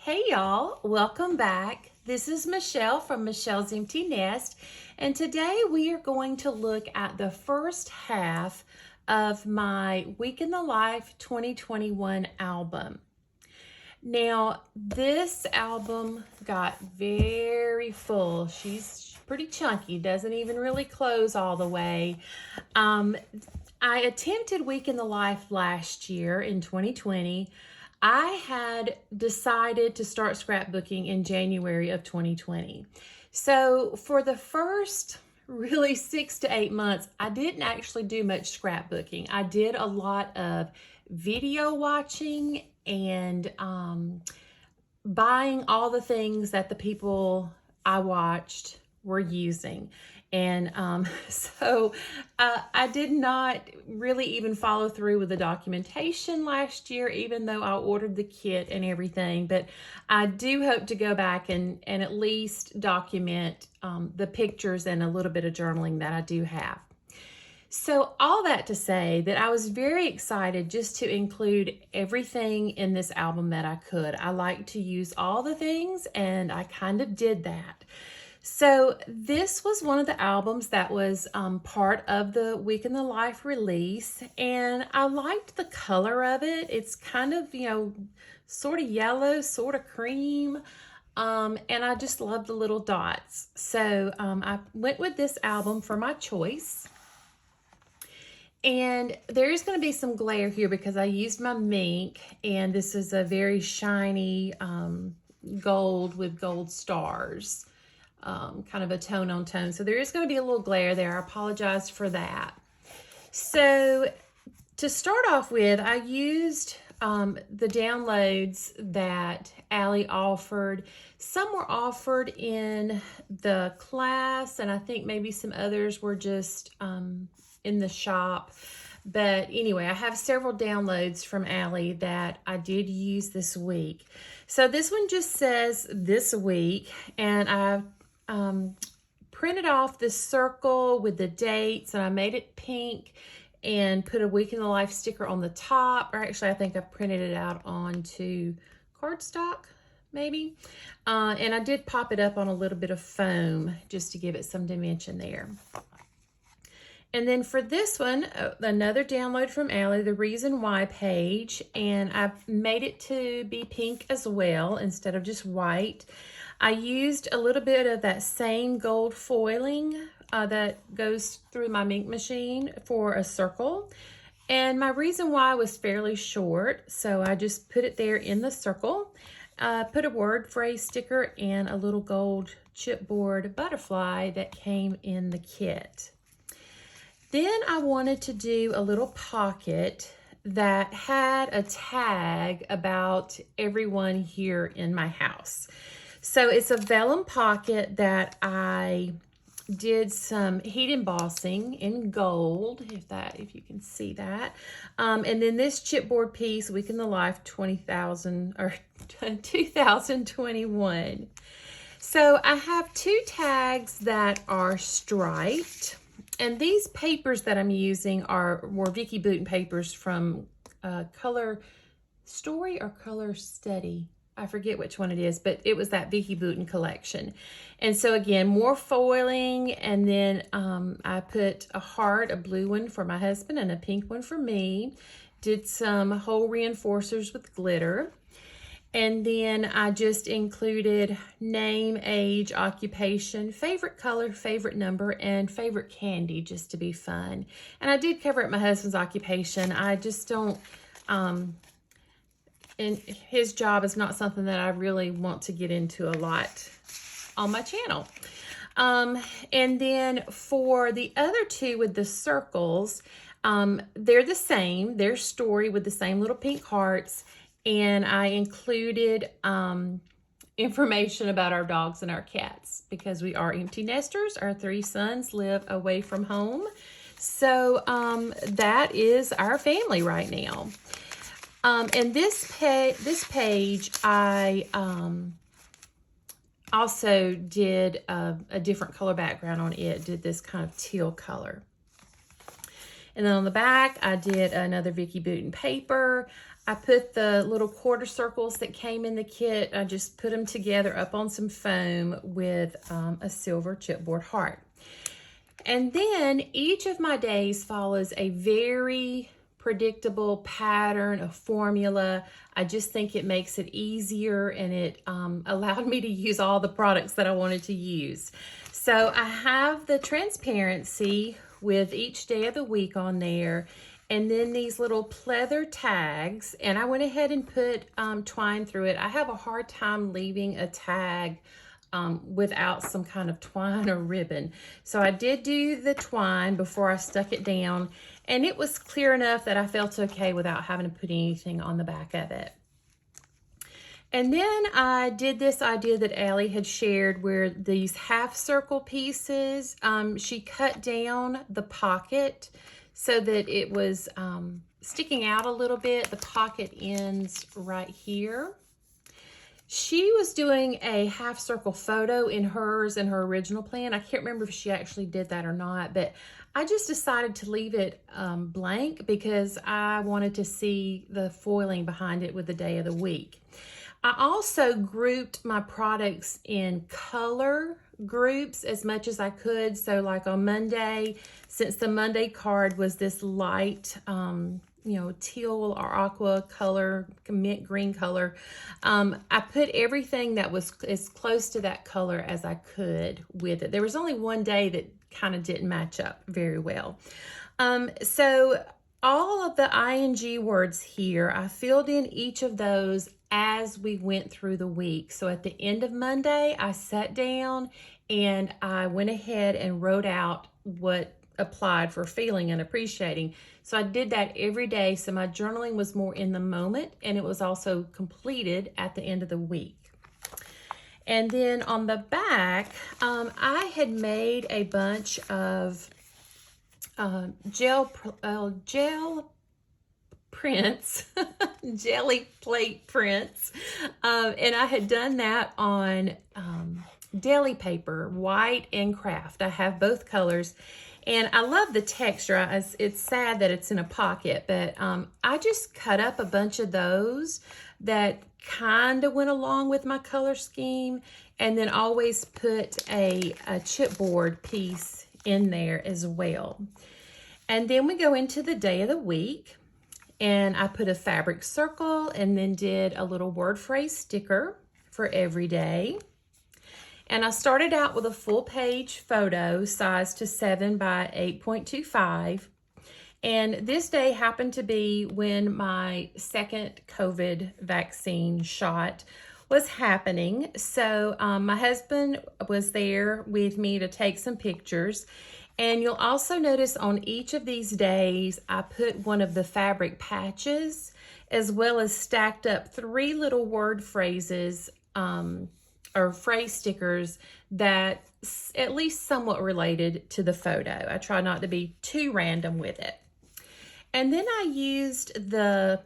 Hey y'all, welcome back. This is Michelle from Michelle's Empty Nest, and today we are going to look at the first half of my Week in the Life 2021 album. Now, this album got very full. She's pretty chunky, doesn't even really close all the way. I attempted Week in the Life last year in 2020. I had decided to start scrapbooking in January of 2020. So for the first really 6 to 8 months, I didn't actually do much scrapbooking. I did a lot of video watching and buying all the things that the people I watched were using. And so I did not really even follow through with the documentation last year, even though I ordered the kit and everything. But I do hope to go back and at least document the pictures and a little bit of journaling that I do have. So all that to say that I was very excited just to include everything in this album that I could. I like to use all the things, and I kind of did that. So this was one of the albums that was part of the Week in the Life release, and I liked the color of it. It's kind of, sort of yellow, sort of cream, and I just love the little dots. So I went with this album for my choice. And there's going to be some glare here because I used my Mink, and this is a very shiny gold with gold stars. Kind of a tone on tone. So there is going to be a little glare there. I apologize for that. So to start off with, I used the downloads that Allie offered. Some were offered in the class, and I think maybe some others were just in the shop. But anyway, I have several downloads from Allie that I did use this week. So this one just says this week, and I printed off this circle with the dates, and I made it pink and put a Week in the Life sticker on the top. Or actually, I think I printed it out onto cardstock, maybe. And I did pop it up on a little bit of foam just to give it some dimension there. And then for this one, another download from Allie, the Reason Why page, and I've made it to be pink as well instead of just white. I used a little bit of that same gold foiling that goes through my Mink machine for a circle. And my Reason Why was fairly short, so I just put it there in the circle. Put a word phrase sticker and a little gold chipboard butterfly that came in the kit. Then I wanted to do a little pocket that had a tag about everyone here in my house. So it's a vellum pocket that I did some heat embossing in gold, if you can see that. And then this chipboard piece, Week in the Life 2021. So I have two tags that are striped. And these papers that I'm using were Vicki Boutin papers from Color Story or Color Study. I forget which one it is, but it was that Vicki Boutin collection. And so again, more foiling, and then I put a heart, a blue one for my husband and a pink one for me. Did some hole reinforcers with glitter. And then I just included name, age, occupation, favorite color, favorite number, and favorite candy, just to be fun. And I did cover up my husband's occupation. I just don't, and his job is not something that I really want to get into a lot on my channel. And then for the other two with the circles, they're the same. They're Story with the same little pink hearts. And I included information about our dogs and our cats because we are empty nesters. Our 3 sons live away from home. So that is our family right now. And this page, I also did a different color background on it, did this kind of teal color. And then on the back, I did another Vicki Boutin paper. I put the little quarter circles that came in the kit, I just put them together up on some foam with a silver chipboard heart. And then each of my days follows a very predictable pattern, a formula. I just think it makes it easier, and it allowed me to use all the products that I wanted to use. So I have the transparency with each day of the week on there, and then these little pleather tags, and I went ahead and put twine through it. I have a hard time leaving a tag without some kind of twine or ribbon. So I did do the twine before I stuck it down, and it was clear enough that I felt okay without having to put anything on the back of it. And then I did this idea that Allie had shared where these half circle pieces, she cut down the pocket so that it was sticking out a little bit. The pocket ends right here. She was doing a half circle photo in hers in her original plan. I can't remember if she actually did that or not, but I just decided to leave it blank because I wanted to see the foiling behind it with the day of the week. I also grouped my products in color groups as much as I could. So like on Monday, since the Monday card was this light, teal or aqua color, mint green color, I put everything that was as close to that color as I could with it. There was only one day that kind of didn't match up very well. So all of the ing words here, I filled in each of those as we went through the week. So at the end of Monday, I sat down and I went ahead and wrote out what applied for feeling and appreciating. So I did that every day. So my journaling was more in the moment, and it was also completed at the end of the week. And then on the back, I had made a bunch of gel prints, jelly plate prints, and I had done that on deli paper, white and craft. I have both colors, and I love the texture. It's sad that it's in a pocket, but I just cut up a bunch of those that kind of went along with my color scheme, and then always put a chipboard piece in there as well. And then we go into the day of the week, and I put a fabric circle and then did a little word phrase sticker for every day. And I started out with a full page photo sized to 7 by 8.25. And this day happened to be when my second COVID vaccine shot was happening. So my husband was there with me to take some pictures. And you'll also notice on each of these days, I put one of the fabric patches, as well as stacked up 3 little word phrases or phrase stickers that at least somewhat related to the photo. I try not to be too random with it. And then I used the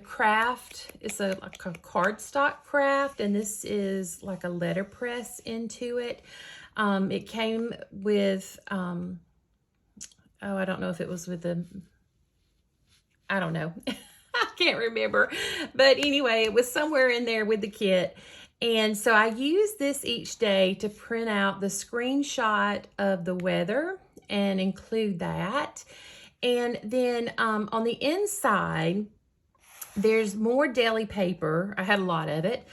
craft. It's like a cardstock craft, and this is like a letterpress into it. It came with, I don't know if it was with I don't know. I can't remember. But anyway, it was somewhere in there with the kit. And so I used this each day to print out the screenshot of the weather and include that. And then on the inside, there's more deli paper. I had a lot of it.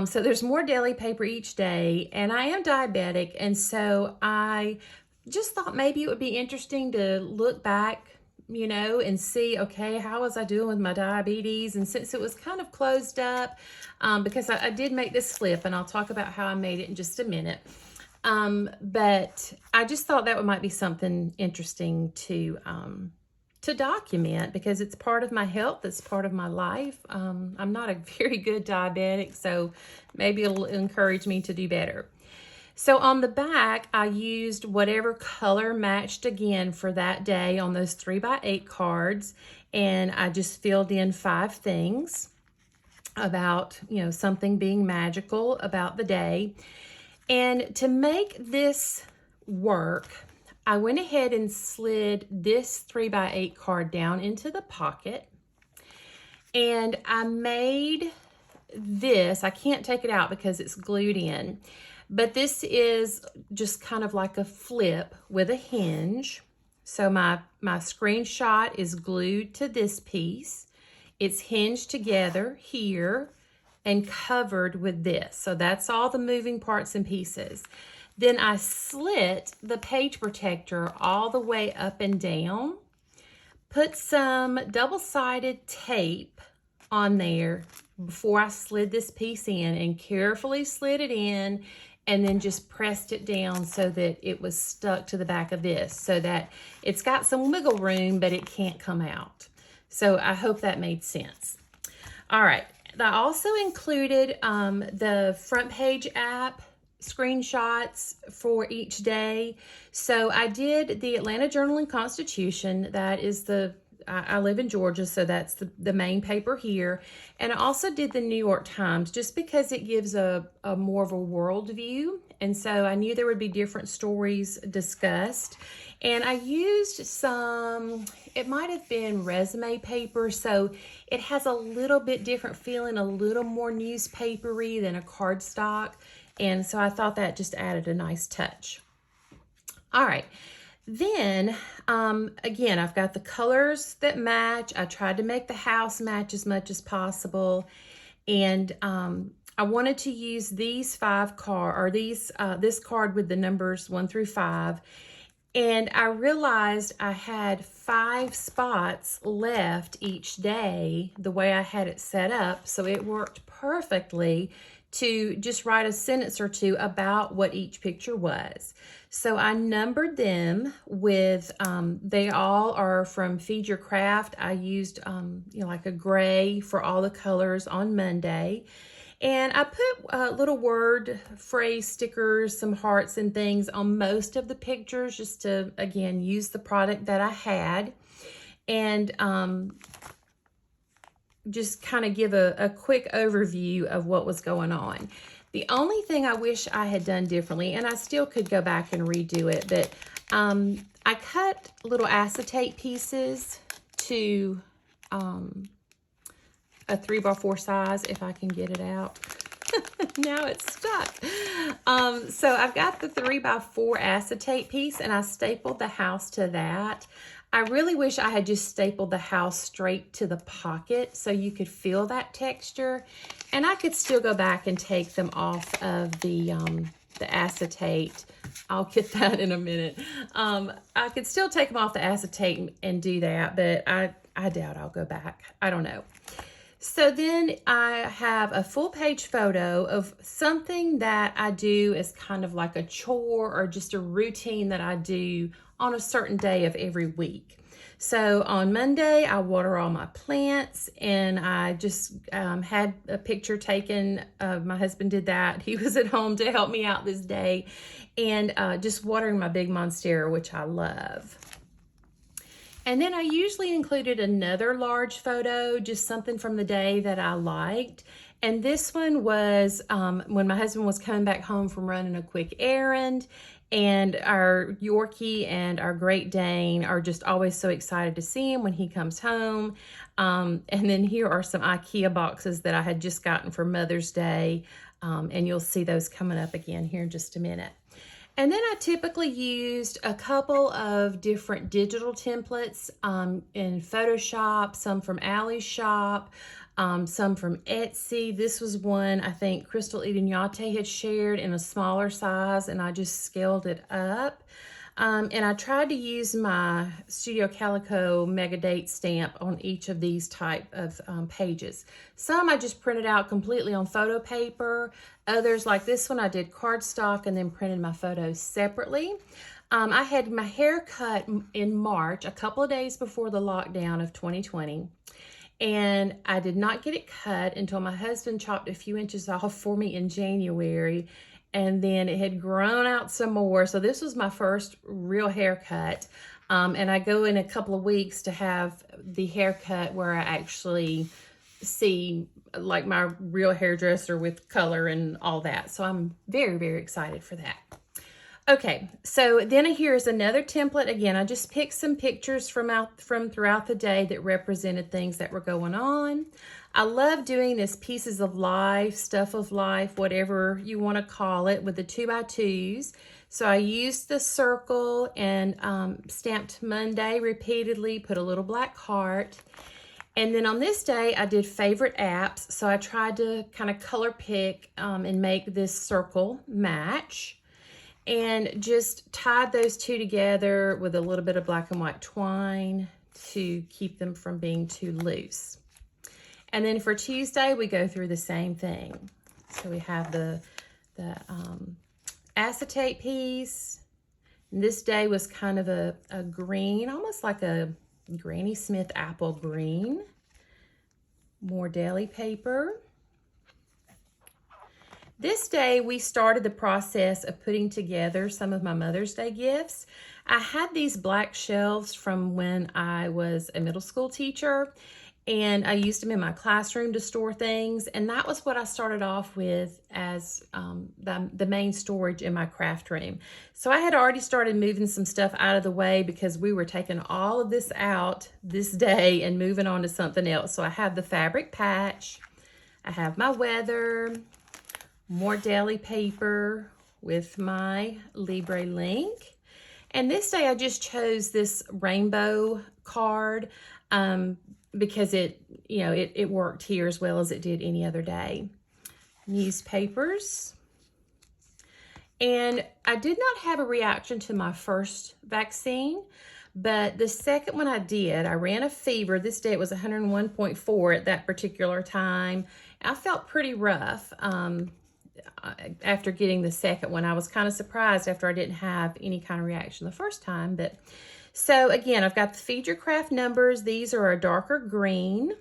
So there's more deli paper each day, and I am diabetic. And so I just thought maybe it would be interesting to look back, and see, okay, how was I doing with my diabetes? And since it was kind of closed up, because I did make this slip, and I'll talk about how I made it in just a minute. But I just thought that might be something interesting to document, because it's part of my health, it's part of my life. I'm not a very good diabetic, so maybe it'll encourage me to do better. So on the back, I used whatever color matched again for that day on those 3 by 8 cards, and I just filled in 5 things about, something being magical about the day. And to make this work, I went ahead and slid this 3x8 card down into the pocket. And I made this, I can't take it out because it's glued in, but this is just kind of like a flip with a hinge. So my screenshot is glued to this piece. It's hinged together here and covered with this. So that's all the moving parts and pieces. Then I slit the page protector all the way up and down, put some double-sided tape on there before I slid this piece in, and carefully slid it in, and then just pressed it down so that it was stuck to the back of this, so that it's got some wiggle room, but it can't come out. So I hope that made sense. All right, I also included the front page app screenshots for each day. So I did the Atlanta Journal and Constitution. That is I live in Georgia, so that's the main paper here. And I also did the New York Times, just because it gives a more of a world view. And so I knew there would be different stories discussed. And I used some, it might have been resume paper, so it has a little bit different feeling, a little more newspapery than a cardstock. And so I thought that just added a nice touch. All right. Then, again, I've got the colors that match. I tried to make the house match as much as possible. And I wanted to use these this card with the numbers 1 through 5. And I realized I had 5 spots left each day the way I had it set up. So it worked perfectly to just write a sentence or two about what each picture was. So I numbered them with, they all are from Feed Your Craft. I used, like a gray for all the colors on Monday. And I put little word phrase stickers, some hearts and things on most of the pictures, just to, again, use the product that I had. And just kind of give a quick overview of what was going on. The only thing I wish I had done differently, and I still could go back and redo it, but I cut little acetate pieces to a 3x4 size, if I can get it out. Now it's stuck. So I've got the 3x4 acetate piece, and I stapled the house to that. I really wish I had just stapled the house straight to the pocket so you could feel that texture. And I could still go back and take them off of the acetate. I'll get that in a minute. I could still take them off the acetate and do that, but I doubt I'll go back. I don't know. So then I have a full page photo of something that I do as kind of like a chore or just a routine that I do on a certain day of every week. So on Monday, I water all my plants, and I just had a picture taken. My husband did that. He was at home to help me out this day, and just watering my big monstera, which I love. And then I usually included another large photo, just something from the day that I liked. And this one was when my husband was coming back home from running a quick errand, and our Yorkie and our Great Dane are just always so excited to see him when he comes home. And then here are some IKEA boxes that I had just gotten for Mother's Day. And you'll see those coming up again here in just a minute. And then I typically used a couple of different digital templates in Photoshop, some from Allie's shop, some from Etsy. This was one I think Crystal Idignate had shared in a smaller size, and I just scaled it up. And I tried to use my Studio Calico Mega Date stamp on each of these type of pages. Some I just printed out completely on photo paper. Others, like this one, I did cardstock and then printed my photos separately. I had my hair cut in March, a couple of days before the lockdown of 2020. And I did not get it cut until my husband chopped a few inches off for me in January. And then it had grown out some more. So this was my first real haircut. And I go in a couple of weeks to have the haircut where I actually see like my real hairdresser with color and all that. So I'm very, very excited for that. Okay, so then here's another template. Again, I just picked some pictures from throughout the day that represented things that were going on. I love doing this pieces of life, stuff of life, whatever you want to call it, with the 2x2s. So I used the circle and stamped Monday repeatedly, put a little black heart. And then on this day, I did favorite apps. So I tried to kind of color pick and make this circle match. And just tied those two together with a little bit of black and white twine to keep them from being too loose. And then for Tuesday, we go through the same thing. So we have the acetate piece. And this day was kind of a green, almost like a Granny Smith apple green. More deli paper. This day, we started the process of putting together some of my Mother's Day gifts. I had these black shelves from when I was a middle school teacher, and I used them in my classroom to store things, and that was what I started off with as the main storage in my craft room. So I had already started moving some stuff out of the way because we were taking all of this out this day and moving on to something else. So I have the fabric patch, I have my weather, more deli paper with my Libre link. And this day I just chose this rainbow card because it worked here as well as it did any other day. Newspapers. And I did not have a reaction to my first vaccine, but the second one I did. I ran a fever. This day it was 101.4 at that particular time. I felt pretty rough. After getting the second one, I was kind of surprised after I didn't have any kind of reaction the first time. But so again, I've got the Feed Your Craft numbers. These are a darker green.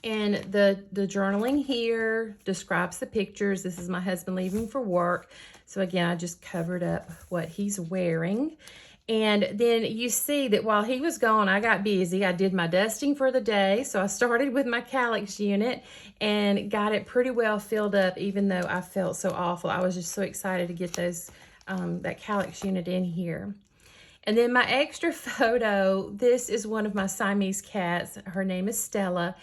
And the journaling here describes the pictures. This is my husband leaving for work. So again, I just covered up what he's wearing. And then you see that while he was gone, I got busy. I did my dusting for the day. So I started with my calyx unit and got it pretty well filled up, even though I felt so awful. I was just so excited to get those that calyx unit in here. And then my extra photo, this is one of my Siamese cats. Her name is Stella.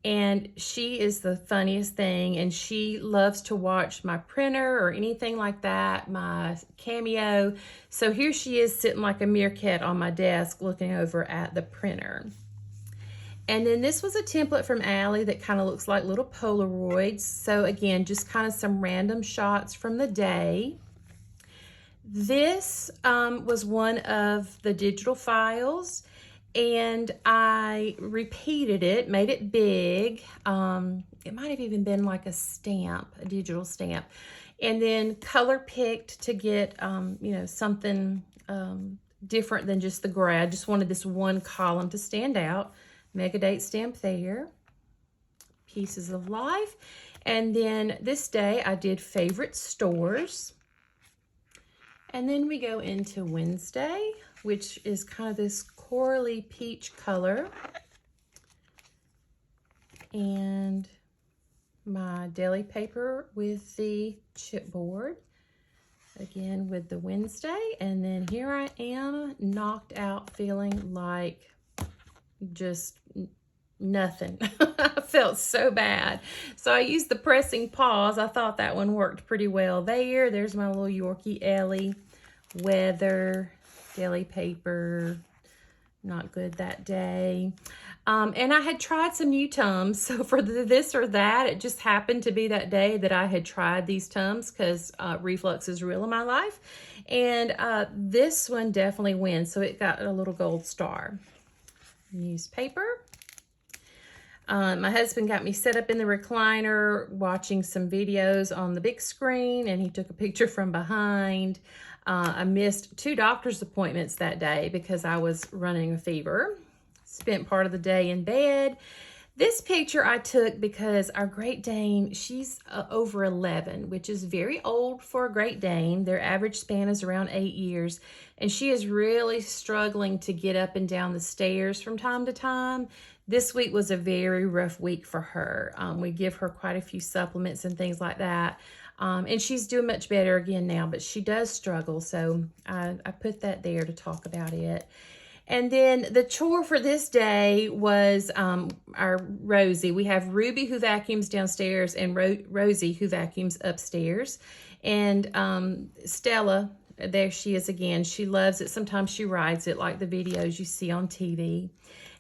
And she is the funniest thing, and she loves to watch my printer or anything like that, my Cameo. So here she is sitting like a meerkat on my desk looking over at the printer. And then this was a template from Allie that kind of looks like little Polaroids. So again, just kind of some random shots from the day. This was one of the digital files. And I repeated it, made it big. It might have even been like a stamp, a digital stamp. And then color picked to get, something different than just the gray. I just wanted this one column to stand out. Mega date stamp there. Pieces of life. And then this day I did favorite stores. And then we go into Wednesday, which is kind of this corally peach color. And my deli paper with the chipboard. Again with the Wednesday. And then here I am, knocked out, feeling like just nothing. I felt so bad. So I used the pressing pause. I thought that one worked pretty well there. There's my little Yorkie Ellie. Weather, deli paper, not good that day. And I had tried some new Tums. So for this or that, it just happened to be that day that I had tried these Tums because reflux is real in my life. And this one definitely wins. So it got a little gold star. Newspaper. My husband got me set up in the recliner watching some videos on the big screen, and he took a picture from behind. I missed 2 doctor's appointments that day because I was running a fever. Spent part of the day in bed. This picture I took because our Great Dane, she's over 11, which is very old for a Great Dane. Their average span is around 8 years, and she is really struggling to get up and down the stairs from time to time. This week was a very rough week for her. We give her quite a few supplements and things like that. And she's doing much better again now, but she does struggle. So I put that there to talk about it. And then the chore for this day was our Rosie. We have Ruby who vacuums downstairs and Rosie who vacuums upstairs. And Stella, there she is again. She loves it. Sometimes she rides it like the videos you see on TV.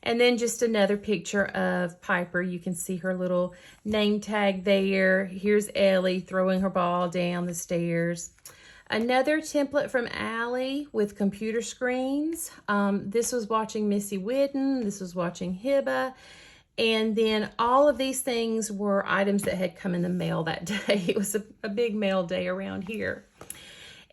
And then just another picture of Piper. You can see her little name tag there. Here's Ellie throwing her ball down the stairs. Another template from Allie with computer screens. This was watching Missy Whidden. This was watching Hiba. And then all of these things were items that had come in the mail that day. It was a big mail day around here.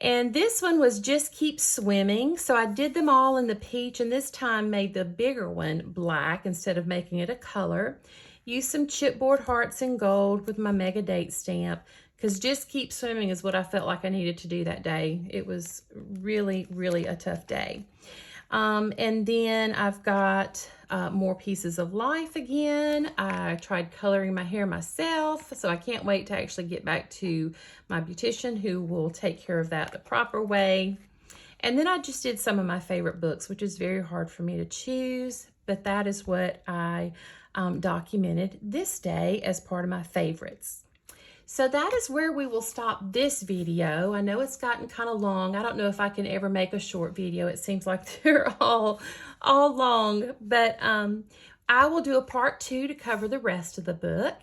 And this one was Just Keep Swimming. So I did them all in the peach, and this time made the bigger one black instead of making it a color. Used some chipboard hearts in gold with my mega date stamp, because Just Keep Swimming is what I felt like I needed to do that day. It was really, really a tough day. And then I've got more pieces of life again. I tried coloring my hair myself, so I can't wait to actually get back to my beautician who will take care of that the proper way. And then I just did some of my favorite books, which is very hard for me to choose, but that is what I documented this day as part of my favorites. So that is where we will stop this video. I know it's gotten kind of long. I don't know if I can ever make a short video. It seems like they're all long, but I will do a part 2 to cover the rest of the book.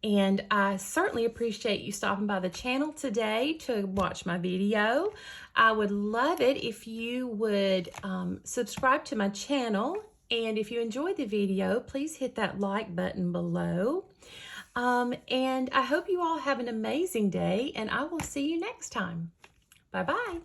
And I certainly appreciate you stopping by the channel today to watch my video. I would love it if you would subscribe to my channel. And if you enjoyed the video, please hit that like button below. And I hope you all have an amazing day, and I will see you next time. Bye-bye.